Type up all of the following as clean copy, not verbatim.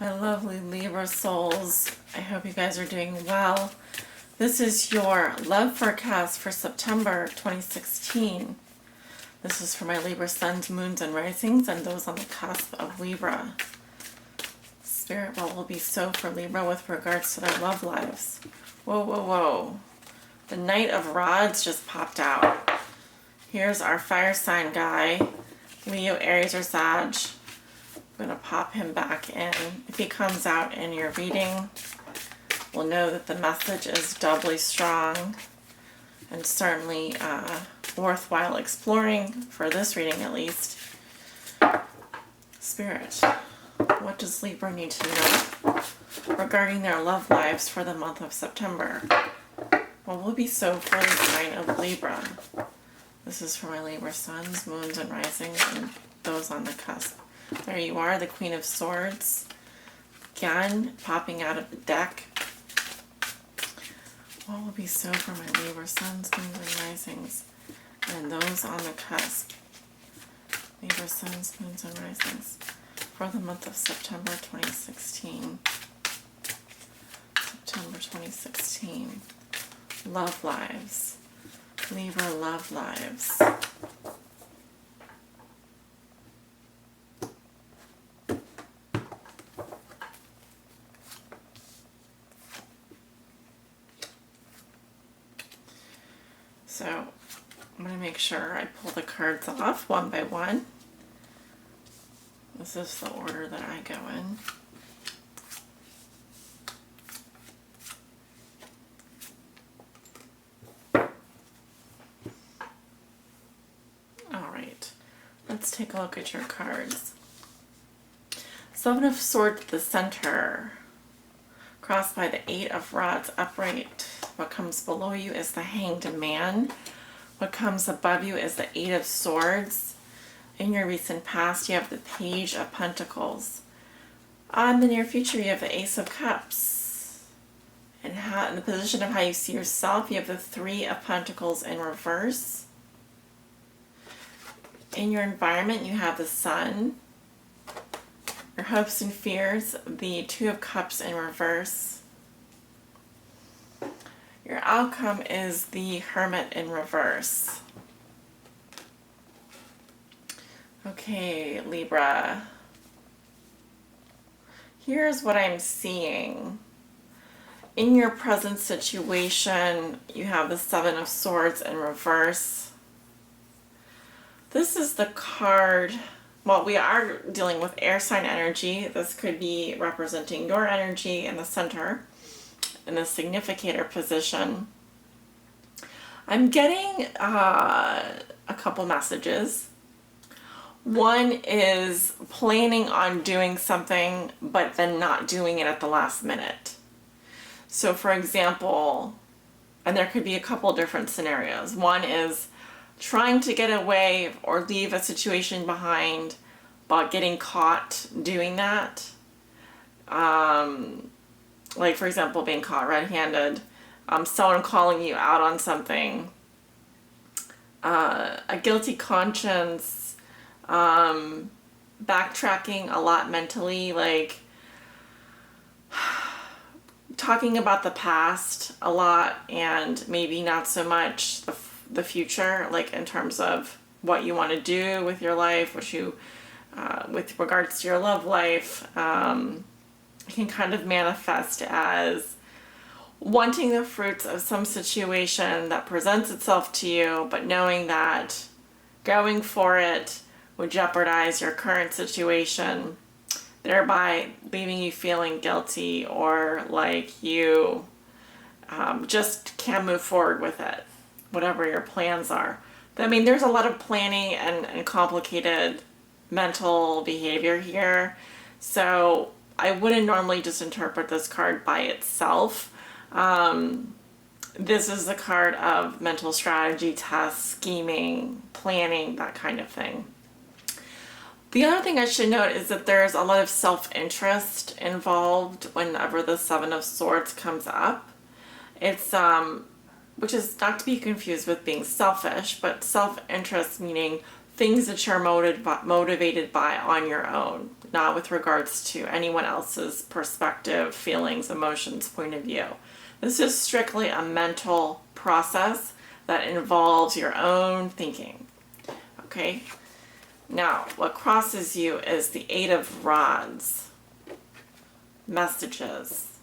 My lovely Libra souls, I hope you guys are doing well. This is your love forecast for September 2016. This is for my Libra suns, moons, and risings, and those on the cusp of Libra. Spirit, what will be so for Libra with regards to their love lives? Whoa, whoa, whoa. The Knight of Rods just popped out. Here's our fire sign guy, Leo, Aries, or Sag. I'm going to pop him back in. If he comes out in your reading, we'll know that the message is doubly strong and certainly worthwhile exploring, for this reading at least. Spirit, what does Libra need to know regarding their love lives for the month of September? What will be so for the sign of Libra? This is for my Libra suns, moons, and risings, and those on the cusp. There you are, the Queen of Swords. Again, popping out of the deck. What will be so for my Libra suns, moons, and risings, and those on the cusp? Libra suns, moons, and risings for the month of September 2016. September 2016. Love lives. Libra love lives. So I'm going to make sure I pull the cards off one by one. This is the order that I go in. All right, let's take a look at your cards. Seven of Swords at the center, crossed by the Eight of Rods upright. What comes below you is the Hanged Man. What comes above you is the Eight of Swords. In your recent past, you have the Page of Pentacles. In the near future, you have the Ace of Cups. And in the position of how you see yourself, you have the Three of Pentacles in reverse. In your environment, you have the Sun. Your hopes and fears, the Two of Cups in reverse. Your outcome is the Hermit in reverse. Okay, Libra. Here's what I'm seeing. In your present situation, you have the Seven of Swords in reverse. This is the card. Well, we are dealing with air sign energy. This could be representing your energy in the center, in the significator position. I'm getting a couple messages. One is planning on doing something, but then not doing it at the last minute. So for example, and there could be a couple different scenarios. One is trying to get away or leave a situation behind, but getting caught doing that. Like for example, being caught red-handed, someone calling you out on something, a guilty conscience, backtracking a lot mentally, like talking about the past a lot and maybe not so much the future, like in terms of what you want to do with your life, what you, with regards to your love life, can kind of manifest as wanting the fruits of some situation that presents itself to you, but knowing that going for it would jeopardize your current situation, thereby leaving you feeling guilty or like you just can't move forward with it, whatever your plans are. I mean, there's a lot of planning and complicated mental behavior here, so I wouldn't normally just interpret this card by itself. This is the card of mental strategy, tests, scheming, planning, that kind of thing. The other thing I should note is that there's a lot of self-interest involved whenever the Seven of Swords comes up. It's, which is not to be confused with being selfish, but self-interest meaning things that you're motivated by on your own, not with regards to anyone else's perspective, feelings, emotions, point of view. This is strictly a mental process that involves your own thinking. Okay? Now, what crosses you is the Eight of Rods. Messages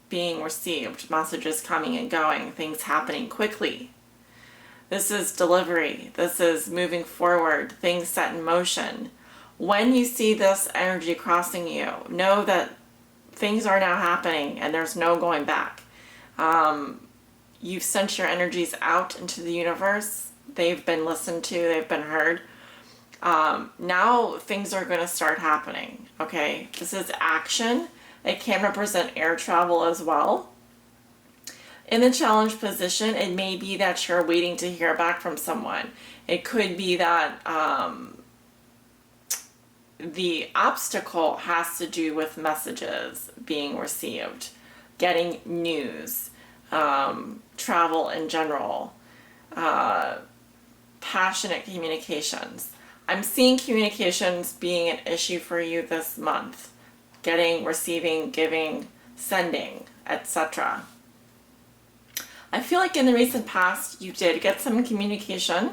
being received, messages coming and going, things happening quickly. This is delivery. This is moving forward, things set in motion. When you see this energy crossing you, know that things are now happening and there's no going back. You've sent your energies out into the universe. They've been listened to, they've been heard. Now things are going to start happening. Okay, this is action. It can represent air travel as well. In the challenge position, it may be that you're waiting to hear back from someone. It could be that the obstacle has to do with messages being received, getting news, travel in general, passionate communications. I'm seeing communications being an issue for you this month. Getting, receiving, giving, sending, etc. I feel like in the recent past you did get some communication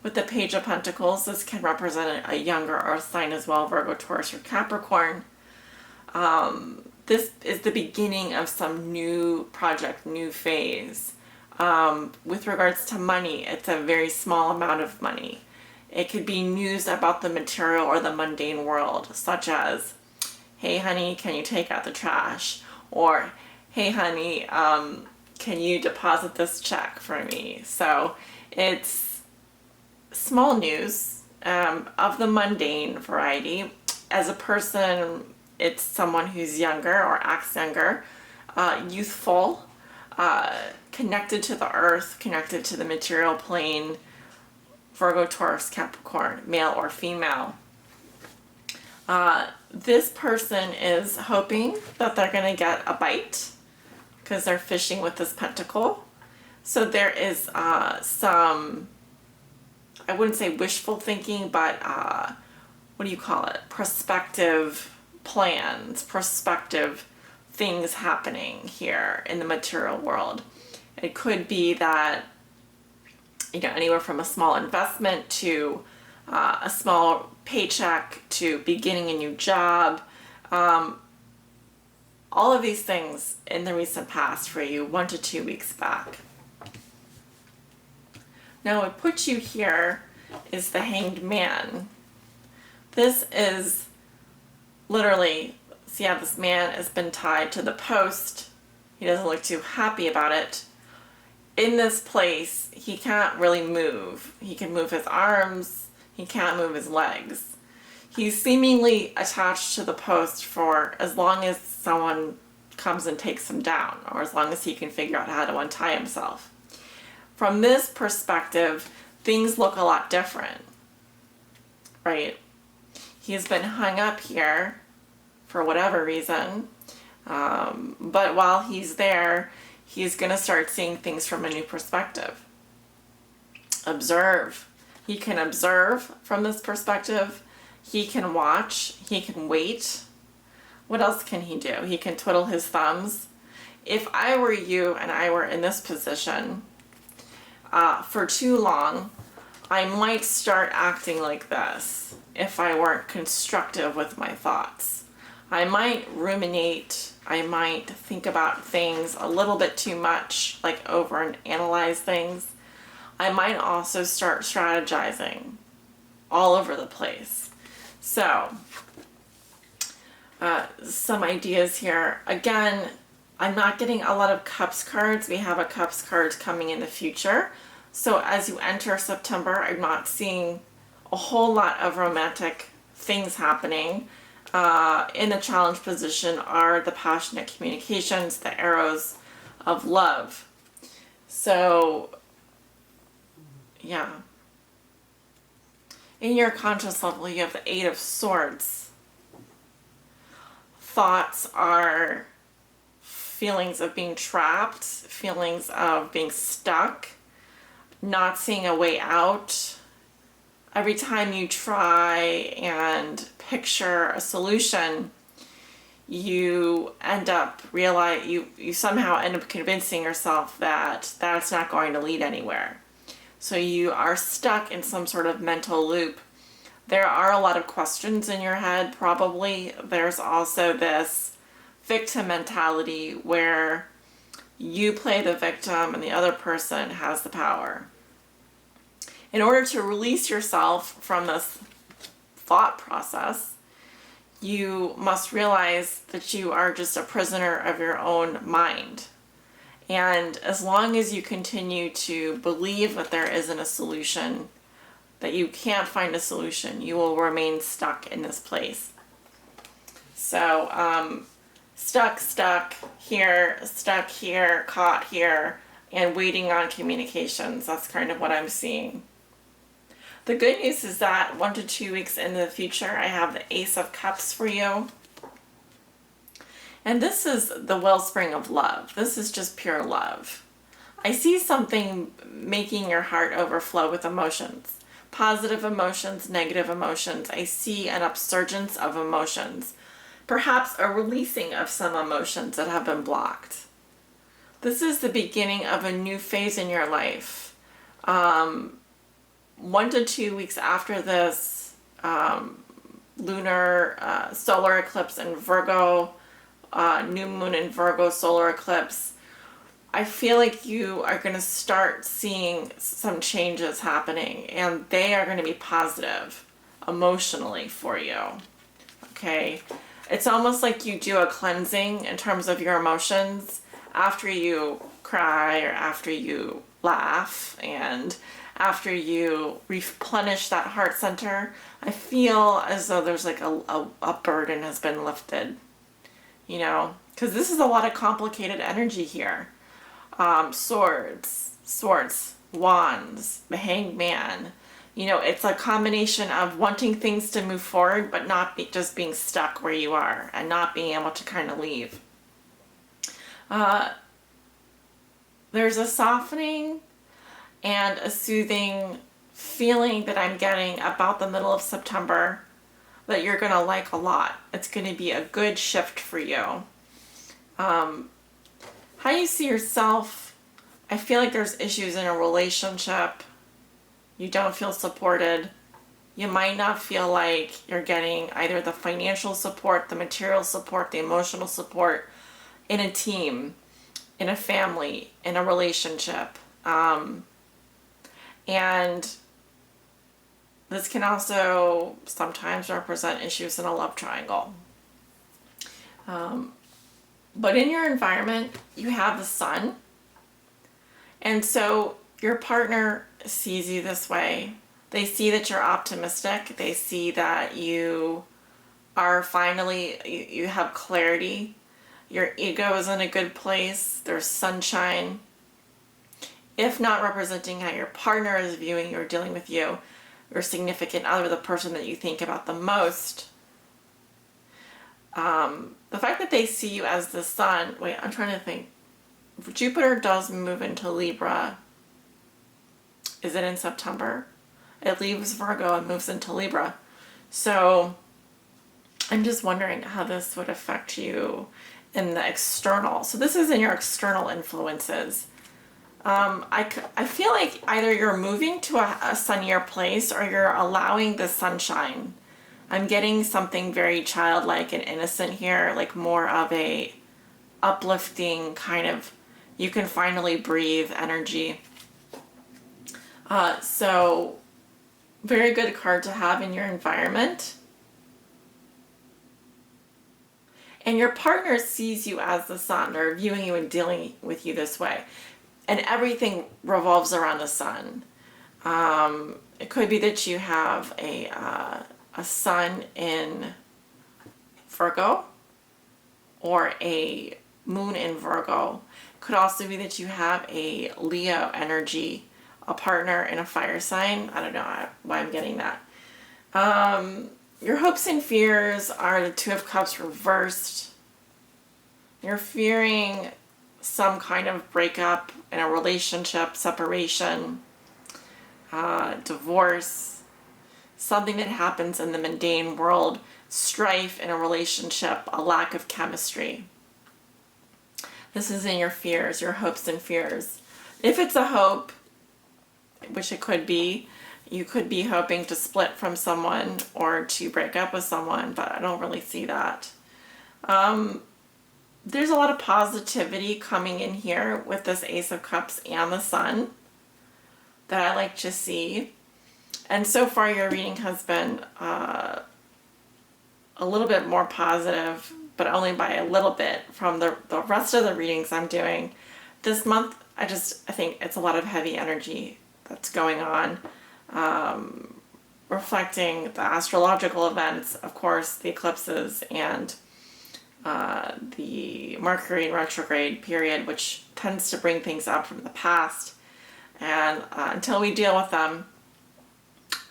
with the Page of Pentacles. This can represent a younger earth sign as well, Virgo, Taurus, or Capricorn. This is the beginning of some new project, new phase. With regards to money, it's a very small amount of money. It could be news about the material or the mundane world, such as, hey honey, can you take out the trash? Or, hey honey, can you deposit this check for me? So it's small news of the mundane variety. As a person, it's someone who's younger or acts younger, youthful, connected to the earth, connected to the material plane, Virgo, Taurus, Capricorn, male or female. This person is hoping that they're going to get a bite because they're fishing with this pentacle. So there is some, I wouldn't say wishful thinking, but what do you call it? Prospective plans, prospective things happening here in the material world. It could be that, you know, anywhere from a small investment to a small paycheck to beginning a new job. All of these things in the recent past for you, 1 to 2 weeks back. Now what puts you here is the Hanged Man. This is literally, see how this man has been tied to the post. He doesn't look too happy about it. In this place, he can't really move. He can move his arms, he can't move his legs. He's seemingly attached to the post for as long as someone comes and takes him down, or as long as he can figure out how to untie himself. From this perspective, things look a lot different, right? He's been hung up here for whatever reason, but while he's there, he's going to start seeing things from a new perspective. Observe. He can observe from this perspective. He can watch. He can wait. What else can he do? He can twiddle his thumbs. If I were you and I were in this position for too long, I might start acting like this if I weren't constructive with my thoughts. I might ruminate. I might think about things a little bit too much, like over and analyze things. I might also start strategizing all over the place. So, some ideas here. Again, I'm not getting a lot of Cups cards. We have a Cups card coming in the future. So as you enter September, I'm not seeing a whole lot of romantic things happening. In the challenge position are the passionate communications, the arrows of love. So, yeah. In your conscious level, you have the Eight of Swords. Thoughts are feelings of being trapped, feelings of being stuck, not seeing a way out, every time you try and picture a solution, you end up you somehow end up convincing yourself that that's not going to lead anywhere. So you are stuck in some sort of mental loop. There are a lot of questions in your head, probably. There's also this victim mentality where you play the victim and the other person has the power. In order to release yourself from this thought process, you must realize that you are just a prisoner of your own mind. And as long as you continue to believe that there isn't a solution, that you can't find a solution, you will remain stuck in this place. So, stuck here, caught here, and waiting on communications. That's kind of what I'm seeing. The good news is that 1 to 2 weeks into the future, I have the Ace of Cups for you. And this is the wellspring of love. This is just pure love. I see something making your heart overflow with emotions. Positive emotions, negative emotions. I see an upsurgence of emotions. Perhaps a releasing of some emotions that have been blocked. This is the beginning of a new phase in your life. 1 to 2 weeks after this lunar solar eclipse in Virgo, new moon in Virgo solar eclipse, I feel like you are going to start seeing some changes happening, and they are going to be positive emotionally for you. Okay? It's almost like you do a cleansing in terms of your emotions after you cry or after you laugh and after you replenish that heart center. I feel as though there's like a burden has been lifted, you know, because this is a lot of complicated energy here. Swords, wands, the Hanged Man. You know, it's a combination of wanting things to move forward, but not just being stuck where you are and not being able to kind of leave. There's a softening and a soothing feeling that I'm getting about the middle of September that you're going to like a lot. It's going to be a good shift for you. How you see yourself, I feel like there's issues in a relationship. You don't feel supported. You might not feel like you're getting either the financial support, the material support, the emotional support in a team, in a family, in a relationship. And this can also sometimes represent issues in a love triangle. But in your environment, you have the sun. And so your partner sees you this way. They see that you're optimistic. They see that you are finally, you have clarity. Your ego is in a good place. There's sunshine. If not representing how your partner is viewing you or dealing with you, your significant other, the person that you think about the most, the fact that they see you as the sun, wait, I'm trying to think. Jupiter does move into Libra. Is it in September? It leaves Virgo and moves into Libra. So I'm just wondering how this would affect you in the external. So this is in your external influences. I feel like either you're moving to a sunnier place or you're allowing the sunshine. I'm getting something very childlike and innocent here, like more of a uplifting kind of, you can finally breathe energy. So very good card to have in your environment. And your partner sees you as the sun. They're viewing you and dealing with you this way. And everything revolves around the sun. It could be that you have a sun in Virgo or a moon in Virgo. Could also be that you have a Leo energy, a partner in a fire sign. I don't know why I'm getting that. Your hopes and fears are the Two of Cups reversed. You're fearing some kind of breakup in a relationship, separation, divorce. something that happens in the mundane world, strife in a relationship, a lack of chemistry. This is in your fears, your hopes and fears. If it's a hope, which it could be, you could be hoping to split from someone or to break up with someone, but I don't really see that. There's a lot of positivity coming in here with this Ace of Cups and the Sun that I like to see. And so far your reading has been a little bit more positive, but only by a little bit from the rest of the readings I'm doing. This month, I think it's a lot of heavy energy that's going on, reflecting the astrological events, of course, the eclipses and the Mercury in retrograde period, which tends to bring things up from the past. And until we deal with them,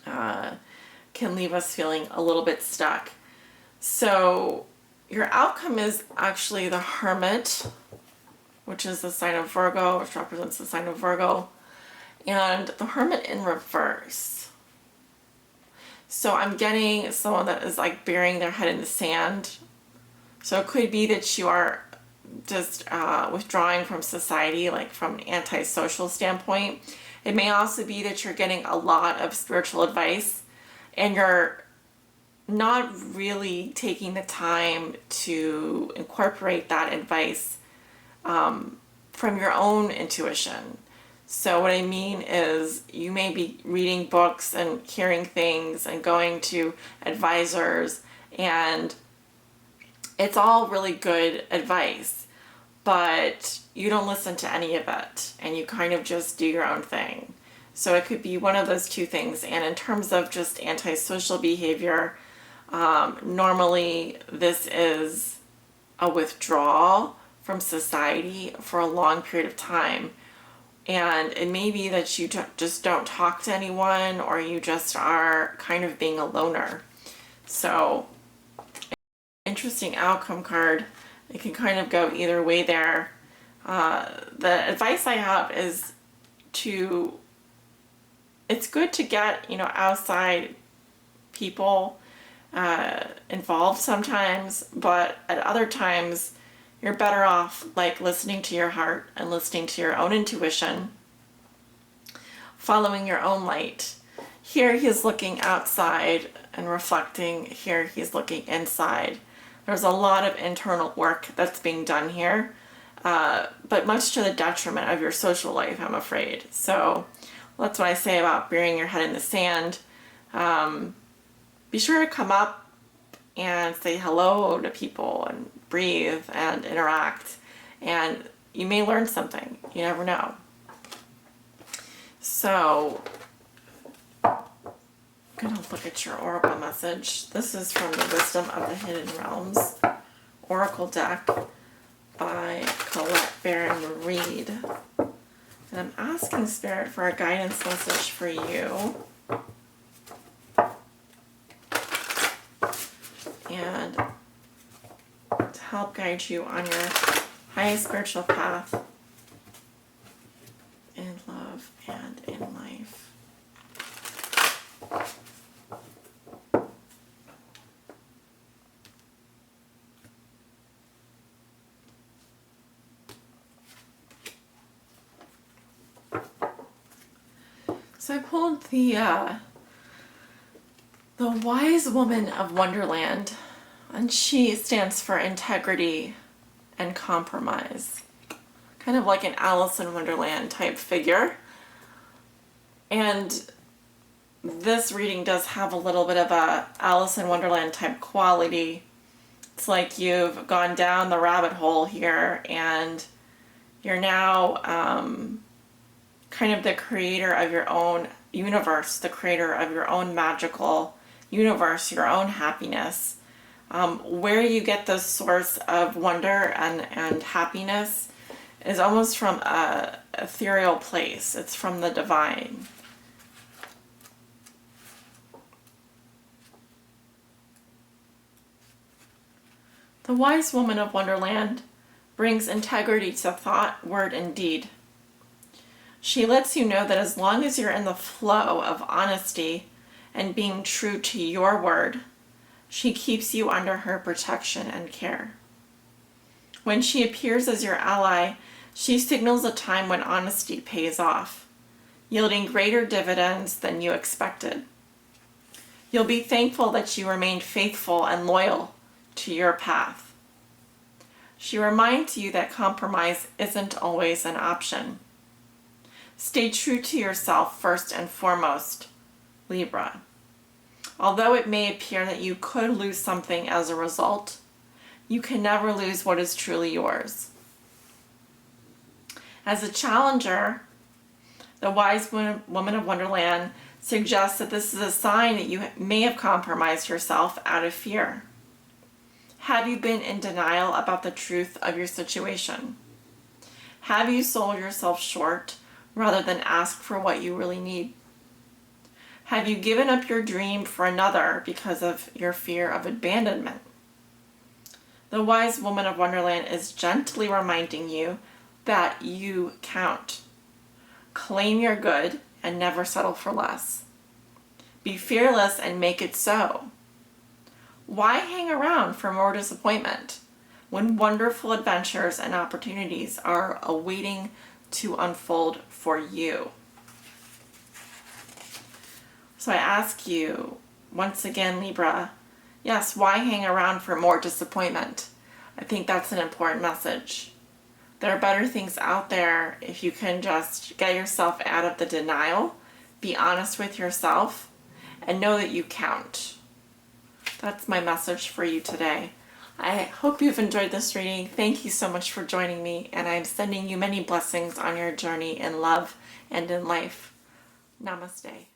can leave us feeling a little bit stuck. So your outcome is actually the Hermit, which is the sign of Virgo, which represents the sign of Virgo, and the Hermit in reverse. So I'm getting someone that is like burying their head in the sand. So it could be that you are just withdrawing from society, like from an antisocial standpoint. It may also be that you're getting a lot of spiritual advice and you're not really taking the time to incorporate that advice from your own intuition. So what I mean is you may be reading books and hearing things and going to advisors, and it's all really good advice, but you don't listen to any of it and you kind of just do your own thing. So it could be one of those two things. And in terms of just antisocial behavior, normally this is a withdrawal from society for a long period of time. And it may be that you just don't talk to anyone, or you just are kind of being a loner. So interesting outcome card. It can kind of go either way there. The advice I have is it's good to get, outside people involved sometimes, but at other times you're better off like listening to your heart and listening to your own intuition, following your own light. Here he's looking outside and reflecting. Here he's looking inside. There's a lot of internal work that's being done here, but much to the detriment of your social life, I'm afraid. So that's what I say about burying your head in the sand. Be sure to come up and say hello to people and breathe and interact, and you may learn something. You never know. So I'm gonna look at your oracle message. This is from the Wisdom of the Hidden Realms Oracle deck by Colette Baron Reed. And I'm asking Spirit for a guidance message for you. And to help guide you on your highest spiritual path in love and in life. So I pulled the Wise Woman of Wonderland, and she stands for integrity and compromise. Kind of like an Alice in Wonderland type figure. And this reading does have a little bit of a Alice in Wonderland type quality. It's like you've gone down the rabbit hole here and you're now kind of the creator of your own universe, the creator of your own magical universe, your own happiness. Where you get the source of wonder and happiness is almost from a ethereal place. It's from the divine. The Wise Woman of Wonderland brings integrity to thought, word, and deed. She lets you know that as long as you're in the flow of honesty and being true to your word, she keeps you under her protection and care. When she appears as your ally, she signals a time when honesty pays off, yielding greater dividends than you expected. You'll be thankful that she remained faithful and loyal to your path. She reminds you that compromise isn't always an option. Stay true to yourself first and foremost, Libra. Although it may appear that you could lose something as a result, you can never lose what is truly yours. As a challenger, the wise woman of Wonderland suggests that this is a sign that you may have compromised yourself out of fear. Have you been in denial about the truth of your situation? Have you sold yourself short rather than ask for what you really need? Have you given up your dream for another because of your fear of abandonment? The wise woman of Wonderland is gently reminding you that you count. Claim your good and never settle for less. Be fearless and make it so. Why hang around for more disappointment when wonderful adventures and opportunities are awaiting to unfold for you? So I ask you, once again, Libra, yes, why hang around for more disappointment? I think that's an important message. There are better things out there if you can just get yourself out of the denial, be honest with yourself, and know that you count. That's my message for you today. I hope you've enjoyed this reading. Thank you so much for joining me, and I'm sending you many blessings on your journey in love and in life. Namaste.